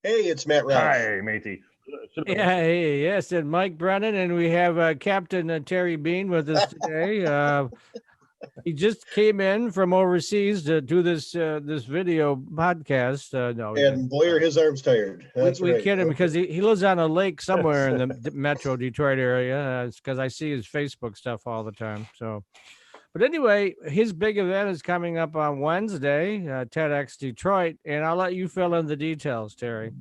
Hey, it's Matt Roush. Hi, matey. Yeah, yes, and Mike Brennan, and we have Captain Terry Bean with us today. He just came in from overseas to do this video podcast. No, we And didn't. boy, are his arms tired. That's We right. kid him Okay. because he lives on a lake somewhere in the Metro Detroit area. It's because I see his Facebook stuff all the time. So, but anyway, his big event is coming up on Wednesday, TEDx Detroit, and I'll let you fill in the details, Terry.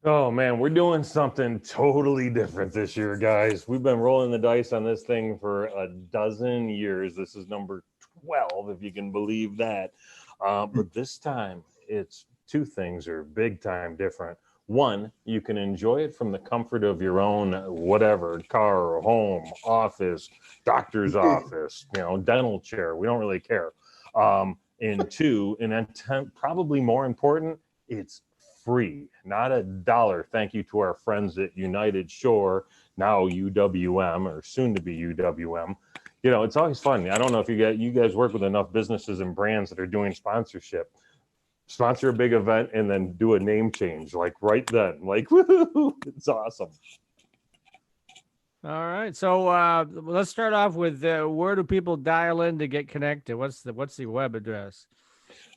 Oh man, we're doing something totally different this year, guys. We've been rolling the dice on this thing for a dozen years. This is number 12, if you can believe that. But this time, it's two things are big time different. One, you can enjoy it from the comfort of your own whatever car or home, office, doctor's office, dental chair. We don't really care. And two, and then probably more important, it's free, not $1. Thank you to our friends at United Shore, now UWM or soon to be UWM. It's always fun. I don't know if you guys work with enough businesses and brands that are doing sponsorship. Sponsor a big event and then do a name change like right then. Like, woohoo! It's awesome. All right, so let's start off with where do people dial in to get connected? What's the web address?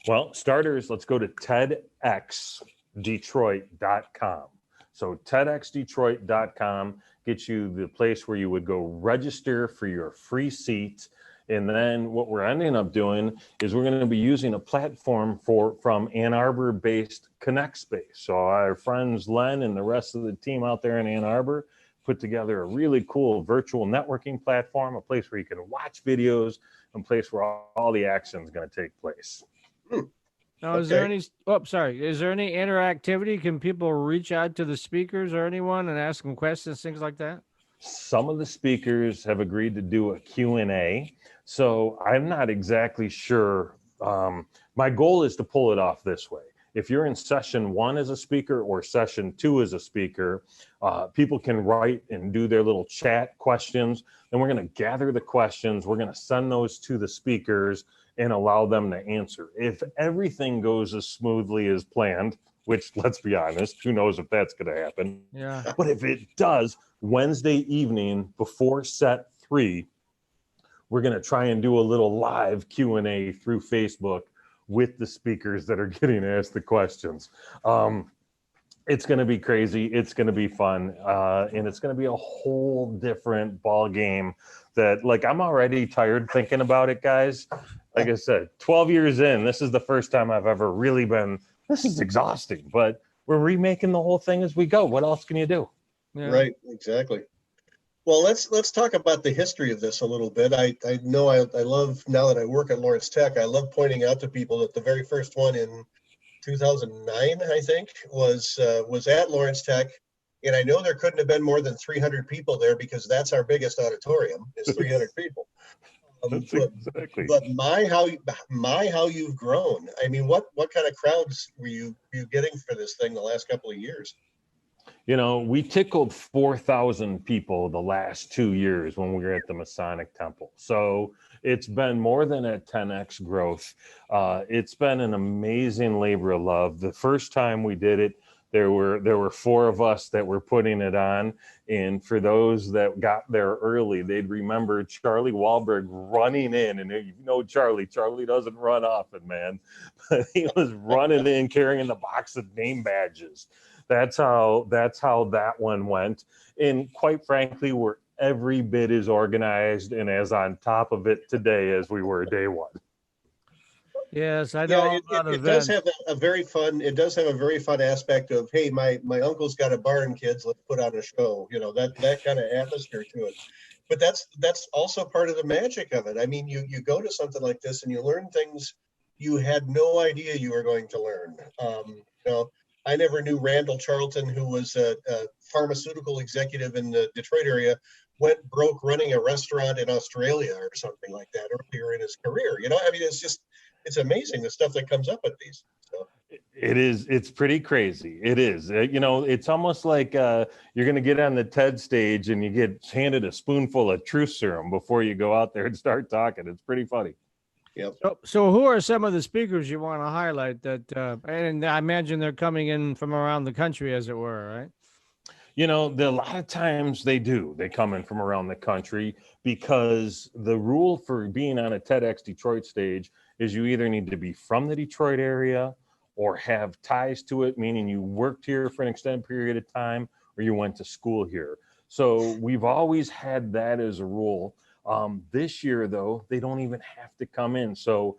Well, starters, let's go to TEDXDetroit.com. So TEDXDetroit.com gets you the place where you would go register for your free seat. And then what we're ending up doing is we're going to be using a platform from Ann Arbor-based Connect Space. So our friends Len and the rest of the team out there in Ann Arbor put together a really cool virtual networking platform, a place where you can watch videos, and a place where all the action is going to take place. Now, is there any? Oh, sorry. Is there any interactivity? Can people reach out to the speakers or anyone and ask them questions, things like that? Some of the speakers have agreed to do a Q&A. So I'm not exactly sure. My goal is to pull it off this way. If you're in session 1 as a speaker or session 2 as a speaker, people can write and do their little chat questions. Then we're going to gather the questions. We're going to send those to the speakers and allow them to answer. If everything goes as smoothly as planned, which, let's be honest, who knows if that's going to happen. Yeah. But if it does, Wednesday evening before set 3, we're going to try and do a little live Q&A through Facebook with the speakers that are getting asked the questions. It's going to be crazy. It's going to be fun. And it's going to be a whole different ball game that, like, I'm already tired thinking about it, guys. Like I said, 12 years in, this is the first time I've ever really been, this is exhausting, but we're remaking the whole thing as we go. What else can you do? Yeah. Right, exactly. Well, let's talk about the history of this a little bit. I know I love, now that I work at Lawrence Tech, I love pointing out to people that the very first one in 2009, I think, was at Lawrence Tech. And I know there couldn't have been more than 300 people there because that's our biggest auditorium, is 300 people. Exactly. But my how you've grown. I mean, what kind of crowds were you getting for this thing the last couple of years? We tickled 4,000 people the last 2 years when we were at the Masonic Temple. So it's been more than a 10x growth. It's been an amazing labor of love. The first time we did it, there were 4 of us that were putting it on. And for those that got there early, they'd remember Charlie Wahlberg running in. And Charlie doesn't run often, man. But he was running in carrying the box of name badges. That's how that one went. And quite frankly, we're every bit as organized and as on top of it today as we were day one. Yes, I know. It does have a very fun. It does have a very fun aspect of, hey, my uncle's got a barn, kids. Let's put on a show. That kind of atmosphere to it. But that's also part of the magic of it. I mean, you go to something like this and you learn things you had no idea you were going to learn. I never knew Randall Charlton, who was a pharmaceutical executive in the Detroit area, went broke running a restaurant in Australia or something like that earlier in his career. I mean, it's amazing the stuff that comes up at these. So. It is. It's pretty crazy. It is. It's almost like you're going to get on the TED stage and you get handed a spoonful of truth serum before you go out there and start talking. It's pretty funny. Yep. So who are some of the speakers you want to highlight that, and I imagine they're coming in from around the country, as it were, right? A lot of times they come in from around the country, because the rule for being on a TEDx Detroit stage is you either need to be from the Detroit area or have ties to it, meaning you worked here for an extended period of time or you went to school here. So we've always had that as a rule. This year, though, they don't even have to come in. So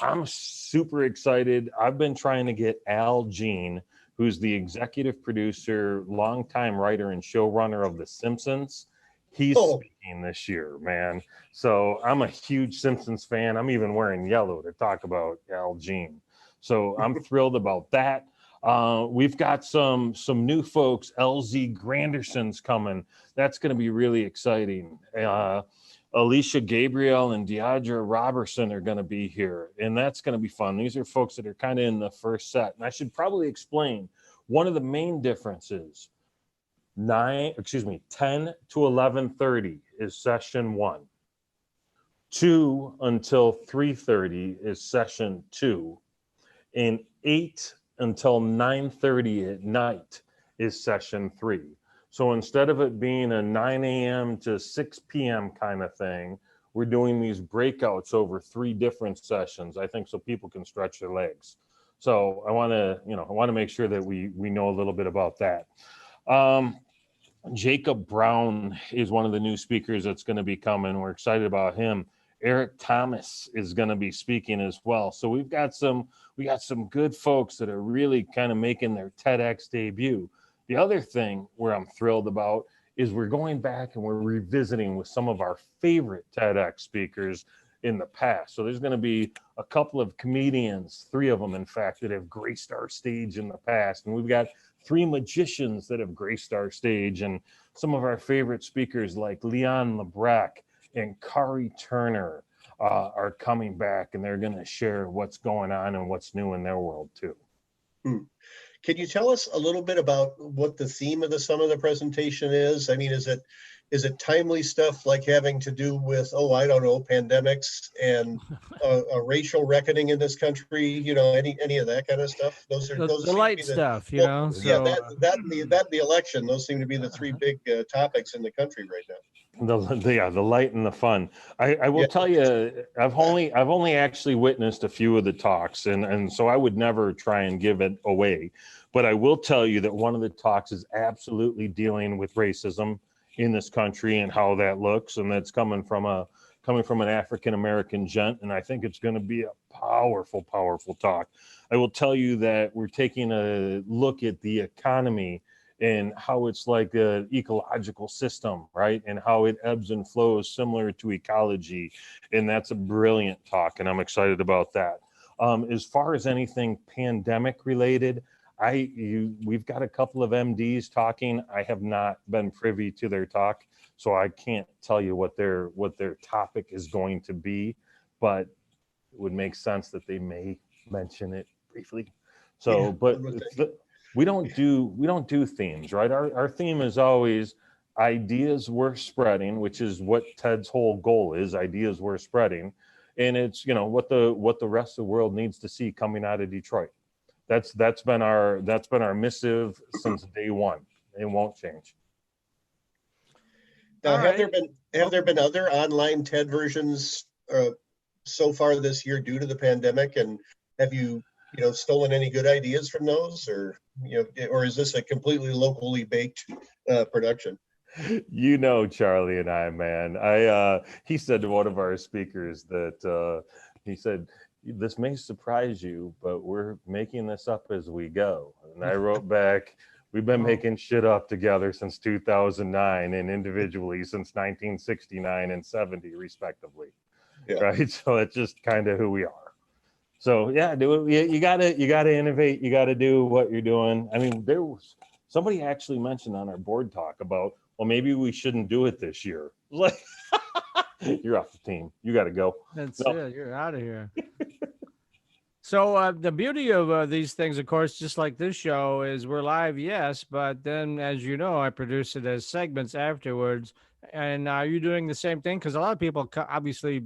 I'm super excited. I've been trying to get Al Jean, who's the executive producer, longtime writer and showrunner of The Simpsons. He's speaking this year, man. So I'm a huge Simpsons fan. I'm even wearing yellow to talk about Al Jean. So I'm thrilled about that. We've got some new folks. LZ Granderson's coming. That's going to be really exciting. Alicia Gabriel and Deidre Robertson are going to be here, and that's going to be fun. These are folks that are kind of in the first set. And I should probably explain one of the main differences. 10 to 11:30 is session 1. 2 until 3:30 is session 2. And 8 until 9:30 at night is session 3. So instead of it being a 9 a.m. to 6 p.m. kind of thing, we're doing these breakouts over 3 different sessions, I think, so people can stretch their legs. So I want to make sure that we know a little bit about that. Jacob Brown is one of the new speakers that's going to be coming. We're excited about him. Eric Thomas is going to be speaking as well. So we got some good folks that are really kind of making their TEDx debut. The other thing where I'm thrilled about is we're going back and we're revisiting with some of our favorite TEDx speakers in the past. So there's going to be a couple of comedians, 3 of them, in fact, that have graced our stage in the past. And we've got 3 magicians that have graced our stage. And some of our favorite speakers like Leon Lebrac and Kari Turner are coming back, and they're going to share what's going on and what's new in their world too. Can you tell us a little bit about what the theme of the presentation is? I mean, is it timely stuff like having to do with, pandemics and a racial reckoning in this country? Any of that kind of stuff? Those the light stuff, So that and the election. Those seem to be the 3 big topics in the country right now. The light and the fun. I will tell you, I've only actually witnessed a few of the talks, and so I would never try and give it away. But I will tell you that one of the talks is absolutely dealing with racism in this country and how that looks, and that's coming from an African American gent, and I think it's going to be a powerful talk. I will tell you that we're taking a look at the economy and how it's like an ecological system, right? And how it ebbs and flows similar to ecology. And that's a brilliant talk, and I'm excited about that. As far as anything pandemic related, we've got a couple of MDs talking. I have not been privy to their talk, so I can't tell you what their topic is going to be, but it would make sense that they may mention it briefly. So, but we don't do themes, right? Our theme is always ideas worth spreading, which is what TED's whole goal is, ideas worth spreading. And it's, what the rest of the world needs to see coming out of Detroit. That's been our missive since day one. It won't change. Now, have there been other online TED versions so far this year due to the pandemic? And have you stolen any good ideas from those, or is this a completely locally baked production? Charlie and I, man. He said to one of our speakers that he said, "This may surprise you, but we're making this up as we go." And I wrote back, "We've been making shit up together since 2009 and individually since 1969 and 70, respectively." Yeah. Right. So that's just kind of who we are. So yeah, you gotta innovate. You gotta do what you're doing. I mean, there was somebody actually mentioned on our board talk about, well, maybe we shouldn't do it this year. Like, you're off the team. You got to go. That's it. You're out of here. So the beauty of these things, of course, just like this show, is we're live, yes, but then, as you know, I produce it as segments afterwards. And are you doing the same thing? Because a lot of people, obviously,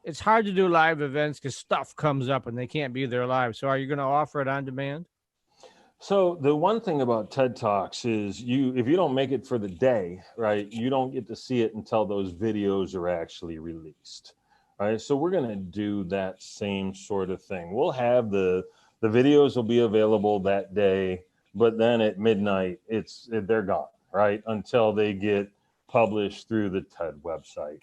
it's hard to do live events because stuff comes up and they can't be there live. So are you going to offer it on demand? So the one thing about TED Talks is if you don't make it for the day, right, you don't get to see it until those videos are actually released, right? So we're going to do that same sort of thing. We'll have the videos will be available that day, but then at midnight, they're gone, right, until they get published through the TED website.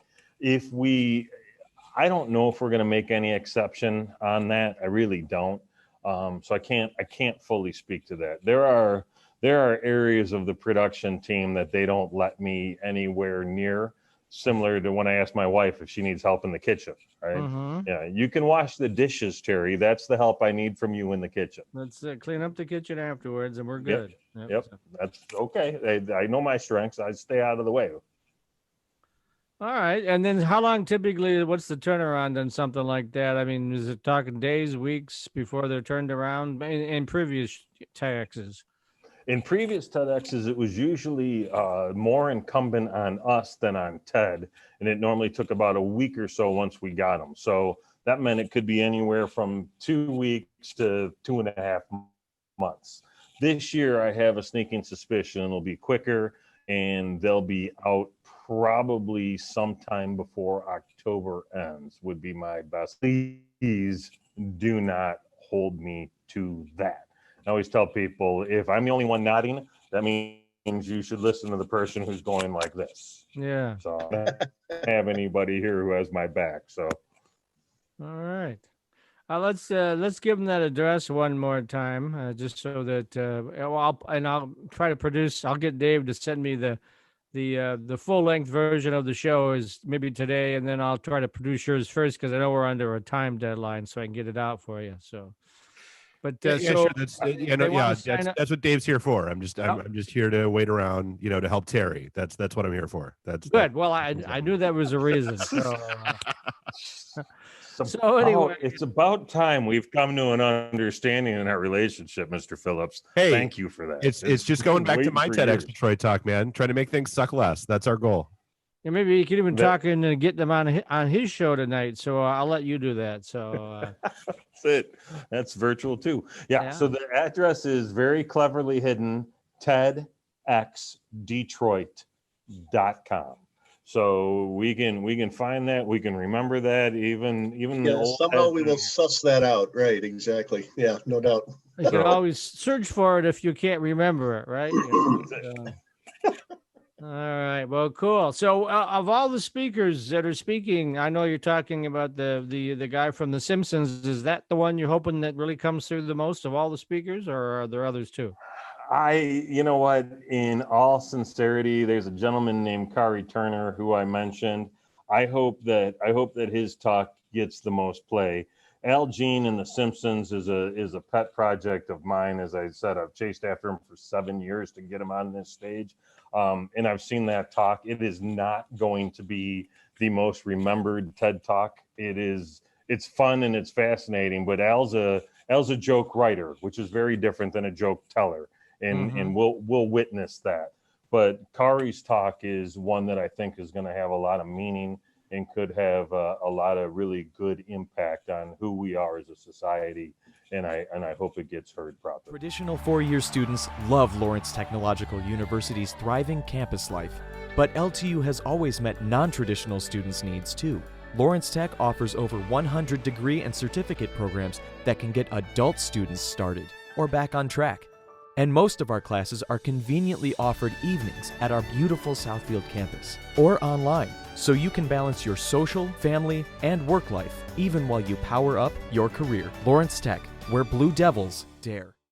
I don't know if we're going to make any exception on that. I really don't. So I can't fully speak to that. There are areas of the production team that they don't let me anywhere near, similar to when I ask my wife if she needs help in the kitchen, right? Mm-hmm. Yeah, you can wash the dishes, Terry. That's the help I need from you in the kitchen. Let's clean up the kitchen afterwards and we're good. Yep. That's okay. I know my strengths. I stay out of the way. All right. And then how long typically, what's the turnaround on something like that? I mean, is it talking days, weeks before they're turned around in previous TEDx's? In previous TEDx's, it was usually more incumbent on us than on TED. And it normally took about a week or so once we got them. So that meant it could be anywhere from 2 weeks to 2.5 months. This year, I have a sneaking suspicion it'll be quicker and they'll be out probably sometime before October ends would be my best. Please do not hold me to that. I always tell people, if I'm the only one nodding, that means you should listen to the person who's going like this. Yeah. So I don't have anybody here who has my back. So. All right. Let's give them that address one more time, just so that I'll try to produce. I'll get Dave to send me the full length version of the show is maybe today, and then I'll try to produce yours first because I know we're under a time deadline, so I can get it out for you. So, but sure. That's that's what Dave's here for. I'm just here to wait around, to help Terry. That's what I'm here for. That's good. Well, I knew that was a reason. So anyway, it's about time we've come to an understanding in our relationship, Mr. Phillips. Hey, thank you for that. It's just going back to my TEDxDetroit talk, man. Trying to make things suck less. That's our goal. Yeah, maybe you could even talk and get them on his show tonight. So I'll let you do that. So that's it. That's virtual too. Yeah. So the address is very cleverly hidden. TEDXDetroit.com. So we can find that. We can remember that. Even somehow we will suss that out. Right. Exactly. Yeah. No doubt. You can always search for it if you can't remember it. Right. All right. Well, cool. So of all the speakers that are speaking, I know you're talking about the guy from The Simpsons. Is that the one you're hoping that really comes through the most of all the speakers, or are there others too? You know what, in all sincerity, there's a gentleman named Kari Turner who I mentioned. I hope that his talk gets the most play. Al Jean and The Simpsons is a pet project of mine. As I said, I've chased after him for 7 years to get him on this stage. And I've seen that talk. It is not going to be the most remembered TED talk. It's fun and it's fascinating, but Al's a joke writer, which is very different than a joke teller. And we'll witness that. But Kari's talk is one that I think is going to have a lot of meaning and could have a lot of really good impact on who we are as a society. And I hope it gets heard properly. Traditional four-year students love Lawrence Technological University's thriving campus life. But LTU has always met non-traditional students' needs too. Lawrence Tech offers over 100 degree and certificate programs that can get adult students started or back on track. And most of our classes are conveniently offered evenings at our beautiful Southfield campus or online, so you can balance your social, family, and work life even while you power up your career. Lawrence Tech, where Blue Devils dare.